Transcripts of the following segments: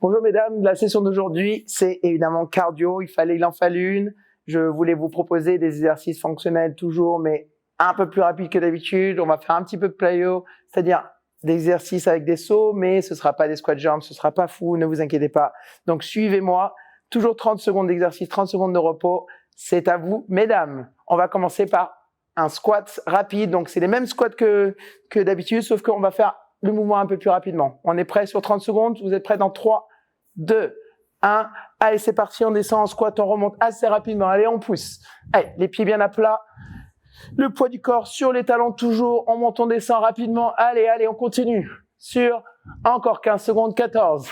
Bonjour mesdames, la session d'aujourd'hui, c'est évidemment cardio. Il en fallait une. Je voulais vous proposer des exercices fonctionnels toujours, mais un peu plus rapides que d'habitude. On va faire un petit peu de plyo, c'est-à-dire des exercices avec des sauts, mais ce sera pas des squat jumps, ce sera pas fou, ne vous inquiétez pas. Donc suivez-moi, toujours 30 secondes d'exercice, 30 secondes de repos. C'est à vous, mesdames. On va commencer par un squat rapide. Donc c'est les mêmes squats que d'habitude, sauf qu'on va faire le mouvement un peu plus rapidement. On est prêt sur 30 secondes. Vous êtes prêts dans 3, 2, 1. Allez, c'est parti. On descend en squat. On remonte assez rapidement. Allez, on pousse. Allez, les pieds bien à plat. Le poids du corps sur les talons toujours. On monte, on descend rapidement. Allez, on continue. Sur encore 15 secondes. 14,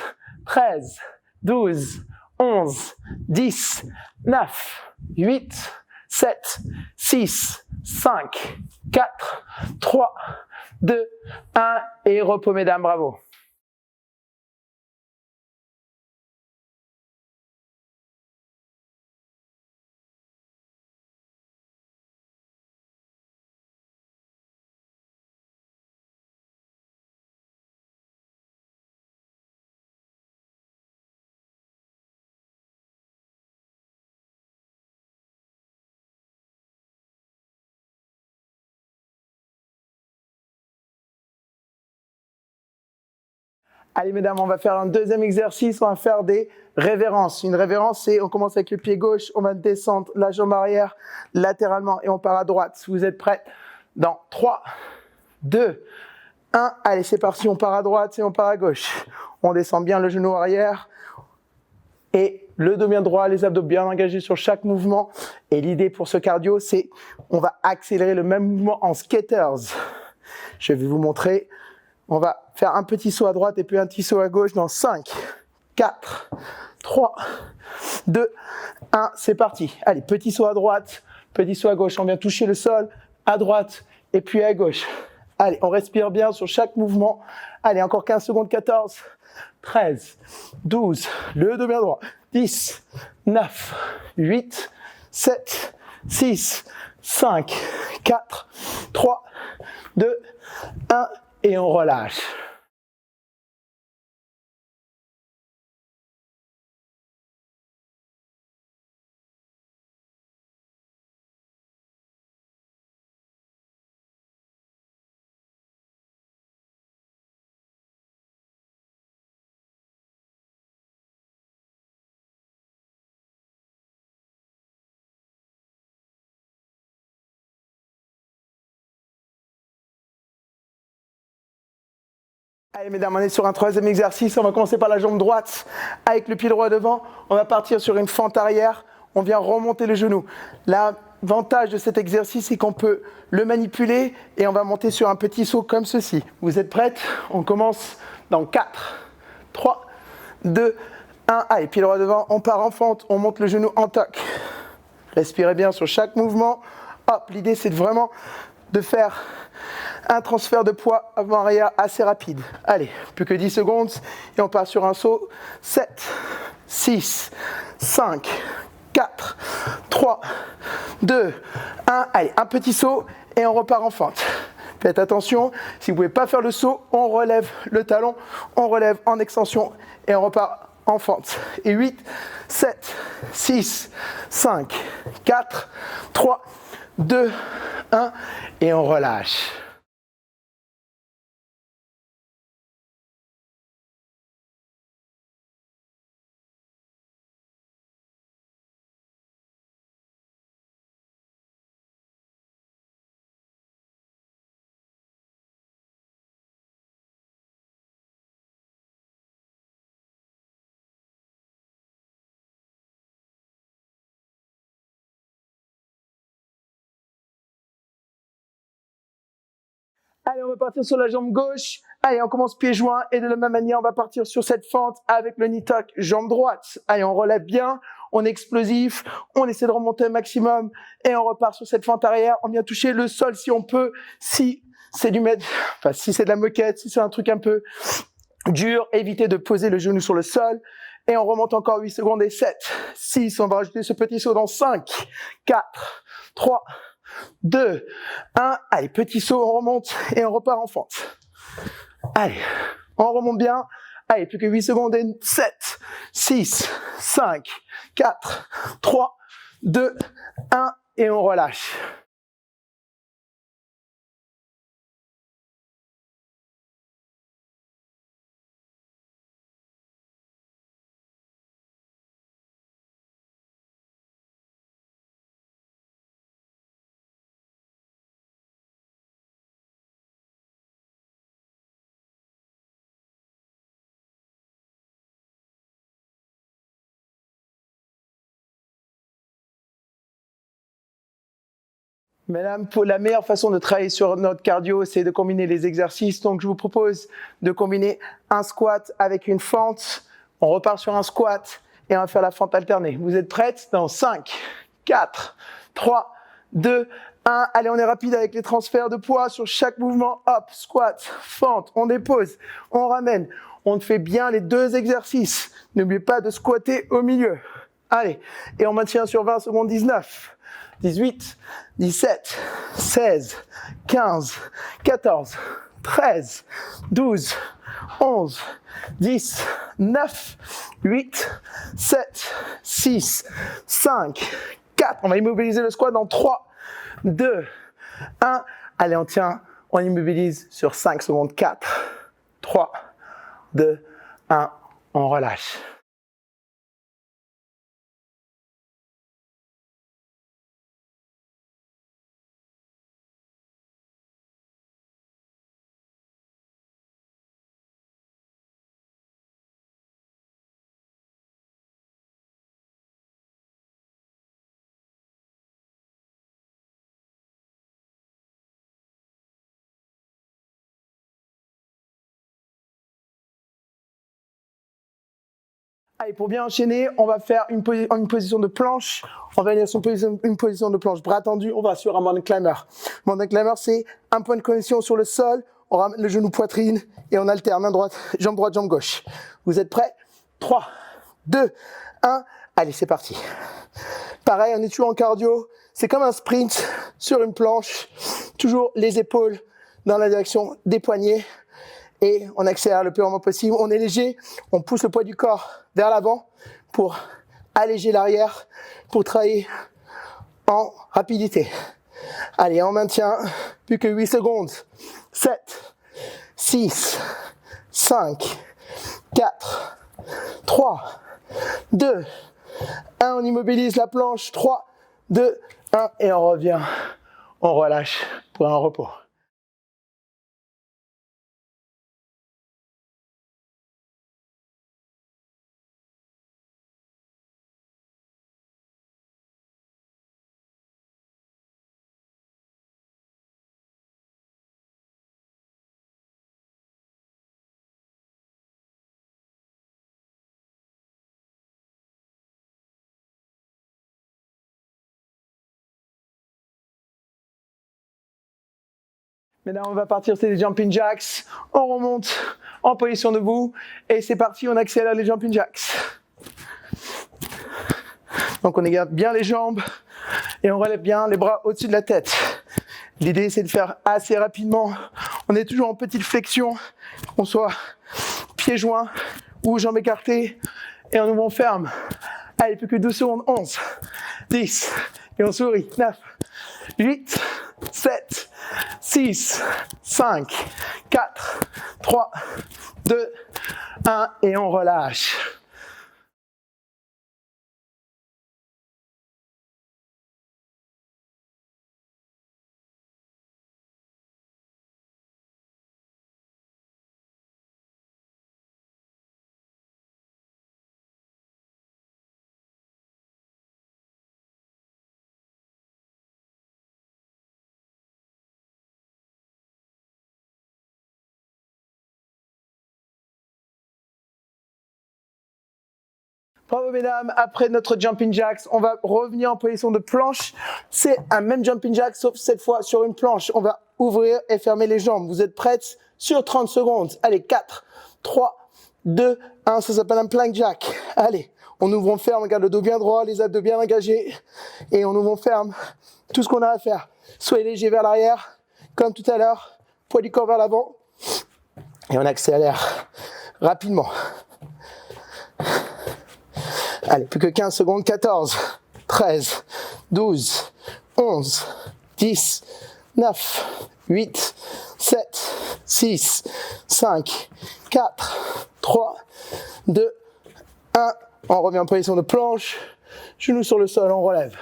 13, 12, 11, 10, 9, 8, 7, 6, 5, 4, 3, 2, 1 et repos mesdames, bravo. Allez mesdames, on va faire un deuxième exercice, on va faire des révérences. Une révérence, c'est on commence avec le pied gauche, on va descendre la jambe arrière latéralement et on part à droite. Si vous êtes prêts, dans 3, 2, 1, allez c'est parti, on part à droite et on part à gauche. On descend bien le genou arrière et le dos bien droit, les abdos bien engagés sur chaque mouvement. Et l'idée pour ce cardio, c'est on va accélérer le même mouvement en skaters. Je vais vous montrer. On va faire un petit saut à droite et puis un petit saut à gauche dans 5, 4, 3, 2, 1, c'est parti. Allez, petit saut à droite, petit saut à gauche, on vient toucher le sol, à droite et puis à gauche. Allez, on respire bien sur chaque mouvement. Allez, encore 15 secondes, 14, 13, 12, le dos bien droit, 10, 9, 8, 7, 6, 5, 4, 3, 2, 1, et on relâche. Allez mesdames, on est sur un troisième exercice. On va commencer par la jambe droite avec le pied droit devant. On va partir sur une fente arrière. On vient remonter le genou. L'avantage de cet exercice, c'est qu'on peut le manipuler et on va monter sur un petit saut comme ceci. Vous êtes prêtes? On commence dans 4, 3, 2, 1. Allez, pied droit devant. On part en fente. On monte le genou en toc. Respirez bien sur chaque mouvement. Hop, l'idée c'est vraiment de faire un transfert de poids avant-arrière assez rapide. Allez, plus que 10 secondes et on part sur un saut. 7, 6, 5, 4, 3, 2, 1. Allez, un petit saut et on repart en fente. Faites attention, si vous ne pouvez pas faire le saut, on relève le talon, on relève en extension et on repart en fente. Et 8, 7, 6, 5, 4, 3, 2, 1 et on relâche. Allez, on va partir sur la jambe gauche. Allez, on commence pieds joints et de la même manière, on va partir sur cette fente avec le knee tuck, jambe droite. Allez, on relève bien, on est explosif, on essaie de remonter un maximum et on repart sur cette fente arrière. On vient toucher le sol si on peut, si c'est si c'est de la moquette, si c'est un truc un peu dur, évitez de poser le genou sur le sol. Et on remonte encore 8 secondes et 7, 6, on va rajouter ce petit saut dans 5, 4, 3, 2, 1. Allez, petit saut, on remonte et on repart en fente. Allez, on remonte bien. Allez, plus que 8 secondes et 7, 6, 5, 4, 3, 2, 1 et on relâche. Mesdames, la meilleure façon de travailler sur notre cardio, c'est de combiner les exercices. Donc, je vous propose de combiner un squat avec une fente. On repart sur un squat et on va faire la fente alternée. Vous êtes prêtes? Dans 5, 4, 3, 2, 1. Allez, on est rapide avec les transferts de poids sur chaque mouvement. Hop, squat, fente, on dépose, on ramène. On fait bien les deux exercices. N'oubliez pas de squatter au milieu. Allez, et on maintient sur 20 secondes. 19. 18, 17, 16, 15, 14, 13, 12, 11, 10, 9, 8, 7, 6, 5, 4. On va immobiliser le squat dans 3, 2, 1. Allez, on tient, on immobilise sur 5 secondes. 4, 3, 2, 1. On relâche. Allez, pour bien enchaîner, on va faire une position de planche. On va aller sur une position de planche bras tendu. On va sur un mountain climber. Mountain climber, c'est un point de connexion sur le sol. On ramène le genou poitrine et on alterne main droite, jambe gauche. Vous êtes prêts? 3, 2, 1. Allez, c'est parti. Pareil, on est toujours en cardio. C'est comme un sprint sur une planche. Toujours les épaules dans la direction des poignets. Et on accélère le plus rapidement possible. On est léger, on pousse le poids du corps vers l'avant pour alléger l'arrière, pour travailler en rapidité. Allez, on maintient, plus que 8 secondes. 7, 6, 5, 4, 3, 2, 1. On immobilise la planche. 3, 2, 1. Et on revient. On relâche pour un repos. Maintenant, on va partir sur les jumping jacks. On remonte en position debout. Et c'est parti, on accélère les jumping jacks. Donc, on écarte bien les jambes et on relève bien les bras au-dessus de la tête. L'idée, c'est de faire assez rapidement. On est toujours en petite flexion, qu'on soit pieds joints ou jambes écartées. Et on ouvre, on ferme. Allez, plus que 12 secondes. 11, 10, et on sourit. 9, 8, 7, 6, 5, 4, 3, 2, 1 et on relâche. Bravo mesdames, après notre jumping jacks, on va revenir en position de planche. C'est un même jumping jack, sauf cette fois sur une planche. On va ouvrir et fermer les jambes. Vous êtes prêtes? Sur 30 secondes. Allez, 4, 3, 2, 1. Ça s'appelle un plank jack. Allez, on ouvre, on ferme. Regarde le dos bien droit, les abdos bien engagés. Et on ouvre, on ferme. Tout ce qu'on a à faire. Soyez léger vers l'arrière, comme tout à l'heure. Poids du corps vers l'avant. Et on accélère rapidement. Allez, plus que 15 secondes. 14, 13, 12, 11, 10, 9, 8, 7, 6, 5, 4, 3, 2, 1. On revient en position de planche. Genoux sur le sol, on relève.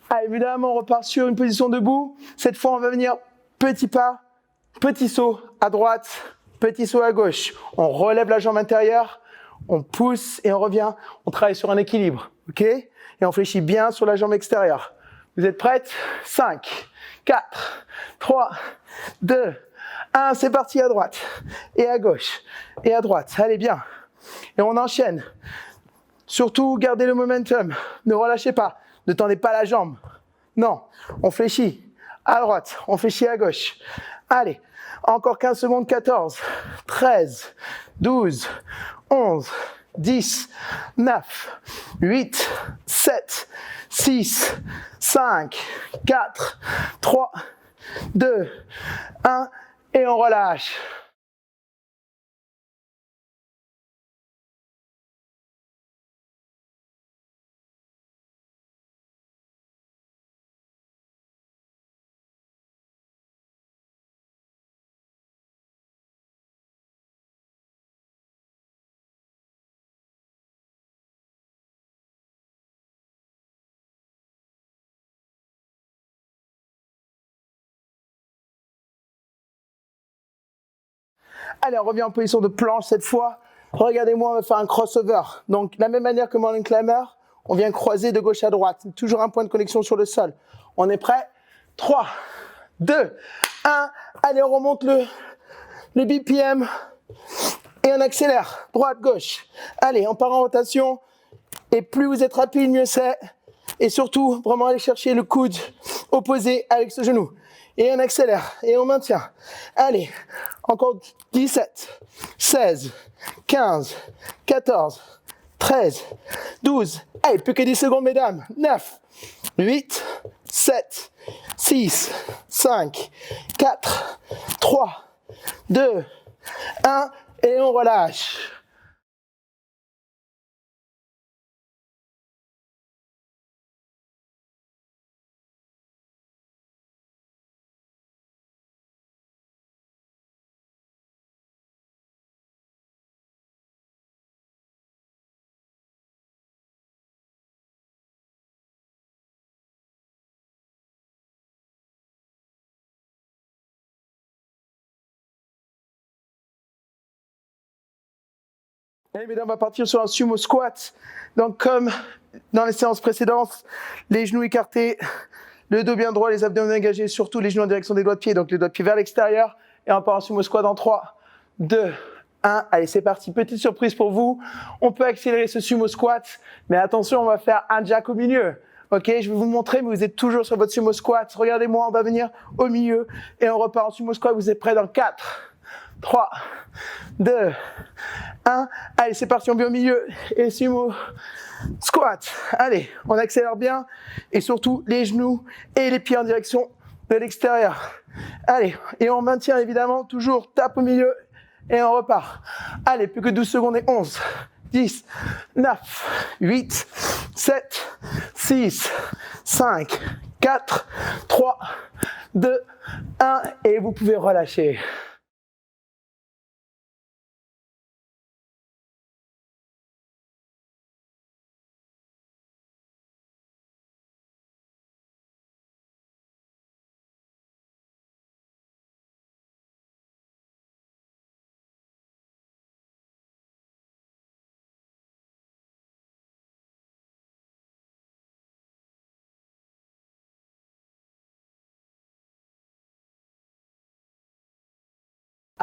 Ah, évidemment, on repart sur une position debout. Cette fois, on va venir petit pas, petit saut à droite, petit saut à gauche. On relève la jambe intérieure, on pousse et on revient. On travaille sur un équilibre, ok? Et on fléchit bien sur la jambe extérieure. Vous êtes prêtes? 5, 4, 3, 2, 1. C'est parti à droite et à gauche et à droite. Allez, bien. Et on enchaîne. Surtout, gardez le momentum. Ne relâchez pas. Ne tendez pas la jambe. Non, on fléchit à droite, on fléchit à gauche. Allez, encore 15 secondes. 14, 13, 12, 11, 10, 9, 8, 7, 6, 5, 4, 3, 2, 1. Et on relâche. Allez, on revient en position de planche cette fois. Regardez-moi, on va faire un crossover. Donc, de la même manière que Mountain Climber, on vient croiser de gauche à droite. Toujours un point de connexion sur le sol. On est prêt? 3, 2, 1. Allez, on remonte le BPM et on accélère. Droite, gauche. Allez, on part en rotation. Et plus vous êtes rapide, mieux c'est. Et surtout, vraiment aller chercher le coude opposé avec ce genou. Et on accélère et on maintient. Allez, encore 17, 16, 15, 14, 13, 12. Allez, plus que 10 secondes, mesdames. 9, 8, 7, 6, 5, 4, 3, 2, 1. Et on relâche. Allez, mesdames, on va partir sur un sumo squat. Donc, comme dans les séances précédentes, les genoux écartés, le dos bien droit, les abdominaux engagés, surtout les genoux en direction des doigts de pied, donc les doigts de pied vers l'extérieur. Et on part en sumo squat dans 3, 2, 1. Allez, c'est parti. Petite surprise pour vous. On peut accélérer ce sumo squat, mais attention, on va faire un jack au milieu. Ok, je vais vous montrer, mais vous êtes toujours sur votre sumo squat. Regardez-moi, on va venir au milieu et on repart en sumo squat. Vous êtes prêts dans 4, 3, 2, 1. Allez, c'est parti, on vient au milieu. Et sumo squat. Allez, on accélère bien. Et surtout, les genoux et les pieds en direction de l'extérieur. Allez, et on maintient évidemment toujours tape au milieu. Et on repart. Allez, plus que 12 secondes et 11, 10, 9, 8, 7, 6, 5, 4, 3, 2, 1. Et vous pouvez relâcher.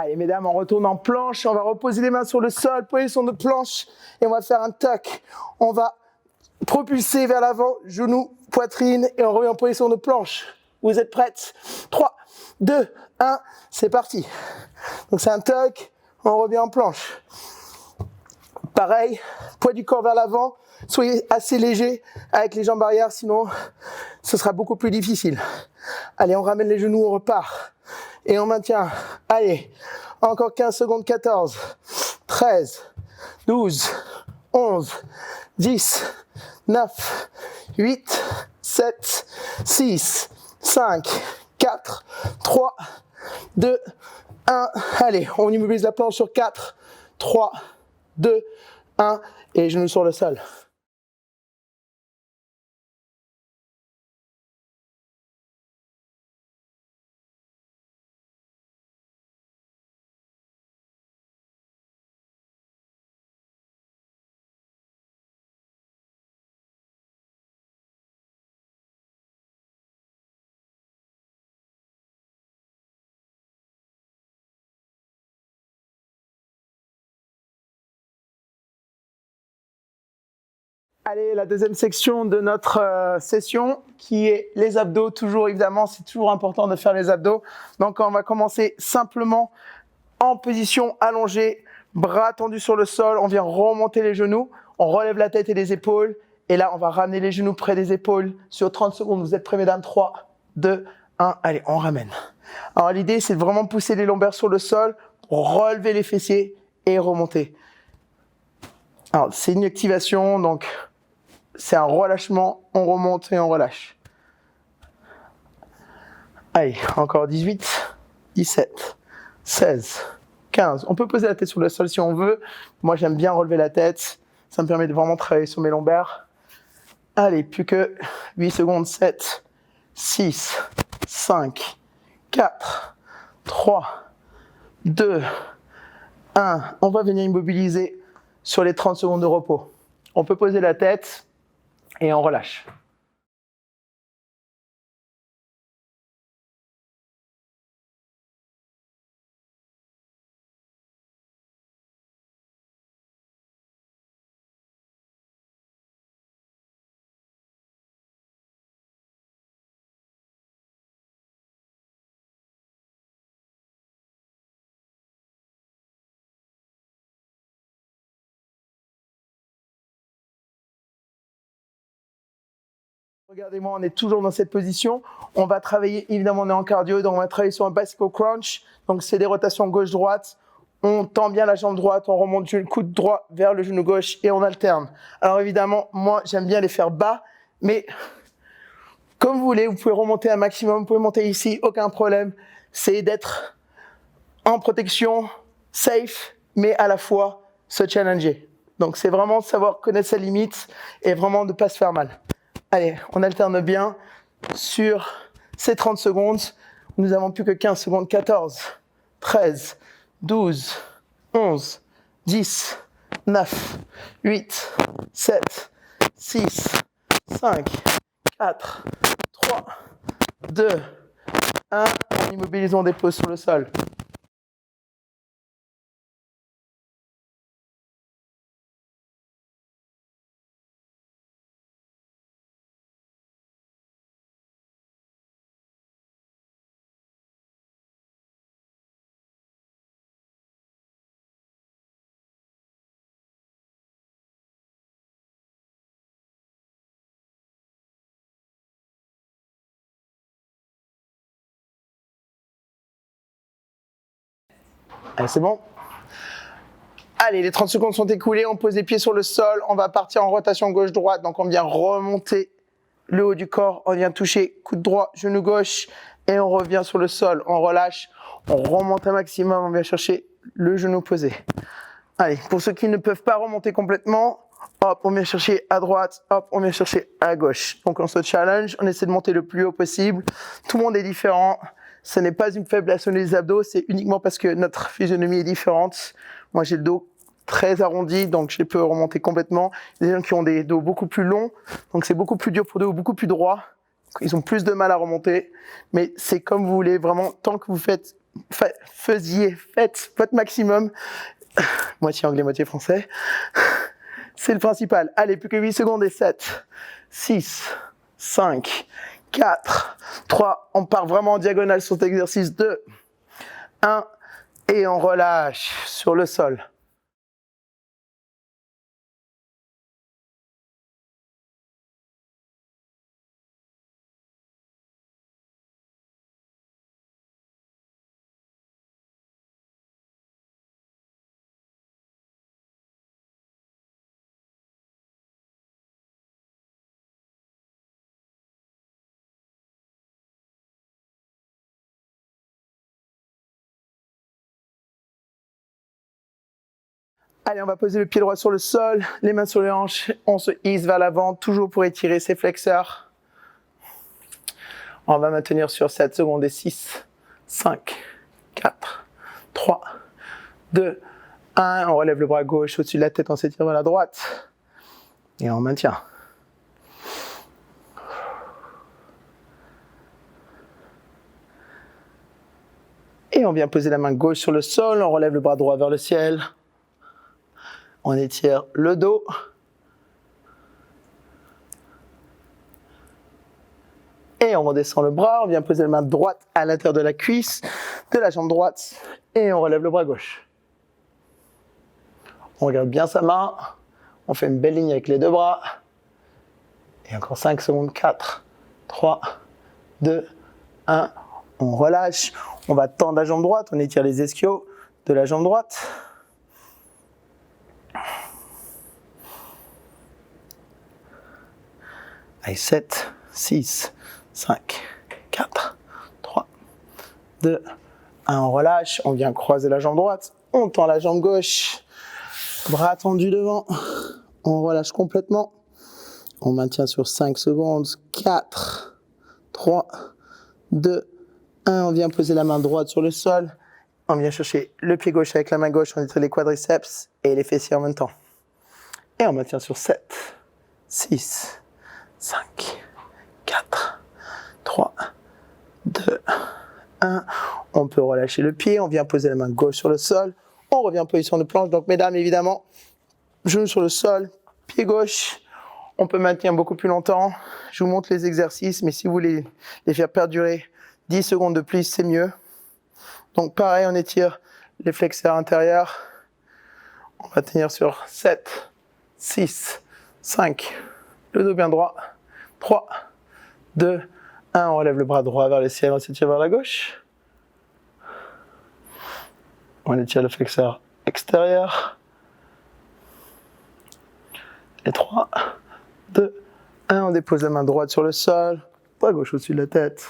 Allez, mesdames, on retourne en planche. On va reposer les mains sur le sol, position de planche. Et on va faire un tuck. On va propulser vers l'avant, genoux, poitrine. Et on revient en position de planche. Vous êtes prêtes? 3, 2, 1, c'est parti. Donc c'est un tuck, on revient en planche. Pareil, poids du corps vers l'avant. Soyez assez léger avec les jambes arrière, sinon ce sera beaucoup plus difficile. Allez, on ramène les genoux, on repart. Et on maintient. Allez, encore 15 secondes, 14, 13, 12, 11, 10, 9, 8, 7, 6, 5, 4, 3, 2, 1. Allez, on immobilise la planche sur 4, 3, 2, 1. Et genoux sur le sol. Allez, la deuxième section de notre session qui est les abdos. Toujours, évidemment, c'est toujours important de faire les abdos. Donc, on va commencer simplement en position allongée, bras tendus sur le sol. On vient remonter les genoux. On relève la tête et les épaules. Et là, on va ramener les genoux près des épaules sur 30 secondes. Vous êtes prêts, mesdames? 3, 2, 1. Allez, on ramène. Alors, l'idée, c'est de vraiment pousser les lombaires sur le sol pour relever les fessiers et remonter. Alors, c'est une activation, donc c'est un relâchement, on remonte et on relâche. Allez, encore 18, 17, 16, 15. On peut poser la tête sur le sol si on veut. Moi, j'aime bien relever la tête. Ça me permet de vraiment travailler sur mes lombaires. Allez, plus que 8 secondes, 7, 6, 5, 4, 3, 2, 1. On va venir immobiliser sur les 30 secondes de repos. On peut poser la tête et on relâche. Regardez-moi, on est toujours dans cette position. On va travailler, évidemment, on est en cardio, donc on va travailler sur un bicycle crunch. Donc, c'est des rotations gauche-droite. On tend bien la jambe droite, on remonte le coude droit vers le genou gauche et on alterne. Alors, évidemment, moi, j'aime bien les faire bas, mais comme vous voulez, vous pouvez remonter un maximum, vous pouvez monter ici, aucun problème. C'est d'être en protection, safe, mais à la fois se challenger. Donc, c'est vraiment savoir connaître ses limites et vraiment ne pas se faire mal. Allez, on alterne bien sur ces 30 secondes. Nous n'avons plus que 15 secondes. 14, 13, 12, 11, 10, 9, 8, 7, 6, 5, 4, 3, 2, 1. En immobilisant des pauses sur le sol. Allez, c'est bon? Allez, les 30 secondes sont écoulées, on pose les pieds sur le sol, on va partir en rotation gauche-droite, donc on vient remonter le haut du corps, on vient toucher coude droit, genou gauche, et on revient sur le sol, on relâche, on remonte un maximum, on vient chercher le genou posé. Allez, pour ceux qui ne peuvent pas remonter complètement, hop, on vient chercher à droite, hop, on vient chercher à gauche. Donc on se challenge, on essaie de monter le plus haut possible, tout le monde est différent. Ce n'est pas une faiblesse au niveau des abdos, c'est uniquement parce que notre physionomie est différente. Moi, j'ai le dos très arrondi, donc je peux remonter complètement. Il y a des gens qui ont des dos beaucoup plus longs, donc c'est beaucoup plus dur pour des dos beaucoup plus droits. Ils ont plus de mal à remonter, mais c'est comme vous voulez, vraiment, tant que vous faites faites votre maximum. Moitié anglais, moitié français. C'est le principal. Allez, plus que 8 secondes et 7, 6, 5, 4, 3. On part vraiment en diagonale sur cet exercice. 2, 1. Et on relâche sur le sol. Allez, on va poser le pied droit sur le sol, les mains sur les hanches, on se hisse vers l'avant, toujours pour étirer ses flexeurs. On va maintenir sur 7 secondes et 6, 5, 4, 3, 2, 1. On relève le bras gauche au-dessus de la tête, on s'étire vers la droite. Et on maintient. Et on vient poser la main gauche sur le sol, on relève le bras droit vers le ciel. On étire le dos. Et on redescend le bras, on vient poser la main droite à l'intérieur de la cuisse, de la jambe droite, et on relève le bras gauche. On regarde bien sa main, on fait une belle ligne avec les deux bras. Et encore 5 secondes, 4, 3, 2, 1. On relâche, on va tendre la jambe droite, on étire les ischios de la jambe droite. Allez, 7, 6, 5, 4, 3, 2, 1. On relâche, on vient croiser la jambe droite, on tend la jambe gauche, bras tendus devant, on relâche complètement. On maintient sur 5 secondes, 4, 3, 2, 1. On vient poser la main droite sur le sol, on vient chercher le pied gauche avec la main gauche, on étire les quadriceps et les fessiers en même temps. Et on maintient sur 7, 6, 5, 4, 3, 2, 1. On peut relâcher le pied, on vient poser la main gauche sur le sol. On revient en position de planche. Donc, mesdames, évidemment, genoux sur le sol, pied gauche. On peut maintenir beaucoup plus longtemps. Je vous montre les exercices, mais si vous voulez les faire perdurer 10 secondes de plus, c'est mieux. Donc, pareil, on étire les flexeurs intérieurs. On va tenir sur 7, 6, 5, le dos bien droit, 3, 2, 1, on relève le bras droit vers le ciel, on s'étire vers la gauche. On étire le flexeur extérieur. Et 3, 2, 1, on dépose la main droite sur le sol, bras gauche au-dessus de la tête.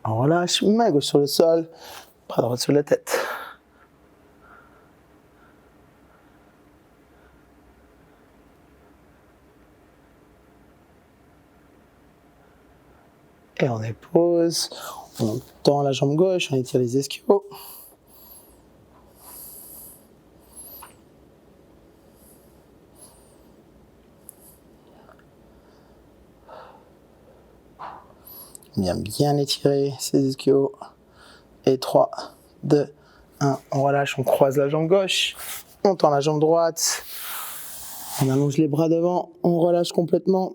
On relâche, main gauche sur le sol, bras droit sur la tête. Et on dépose, on tend la jambe gauche, on étire les ischios. On vient bien étirer ses ischios. Et 3, 2, 1, on relâche, on croise la jambe gauche, on tend la jambe droite, on allonge les bras devant, on relâche complètement.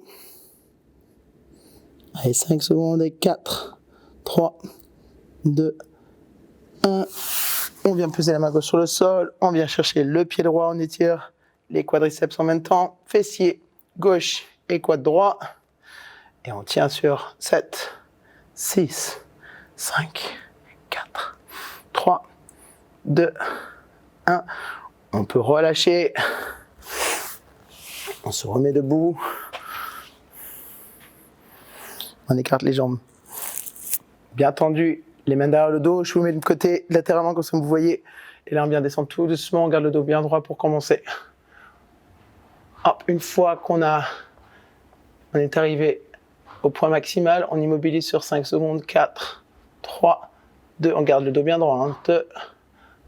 Allez, 5 secondes et 4, 3, 2, 1. On vient poser la main gauche sur le sol, on vient chercher le pied droit, on étire les quadriceps en même temps, fessier gauche et quad droit. Et on tient sur 7, 6, 5, 4, 3, 2, 1. On peut relâcher. On se remet debout. On écarte les jambes bien tendues, les mains derrière le dos. Je vous mets de côté latéralement comme ça vous voyez. Et là on vient descendre tout doucement, on garde le dos bien droit pour commencer. Hop, une fois qu'on est arrivé au point maximal, on immobilise sur 5 secondes, 4, 3, 2, on garde le dos bien droit, 2,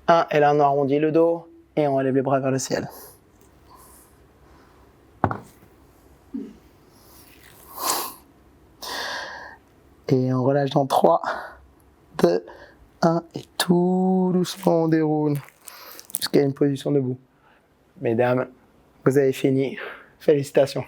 1, et là on arrondit le dos et on relève les bras vers le ciel. Et on relâche dans 3, 2, 1. Et tout doucement, on déroule jusqu'à une position debout. Mesdames, vous avez fini. Félicitations.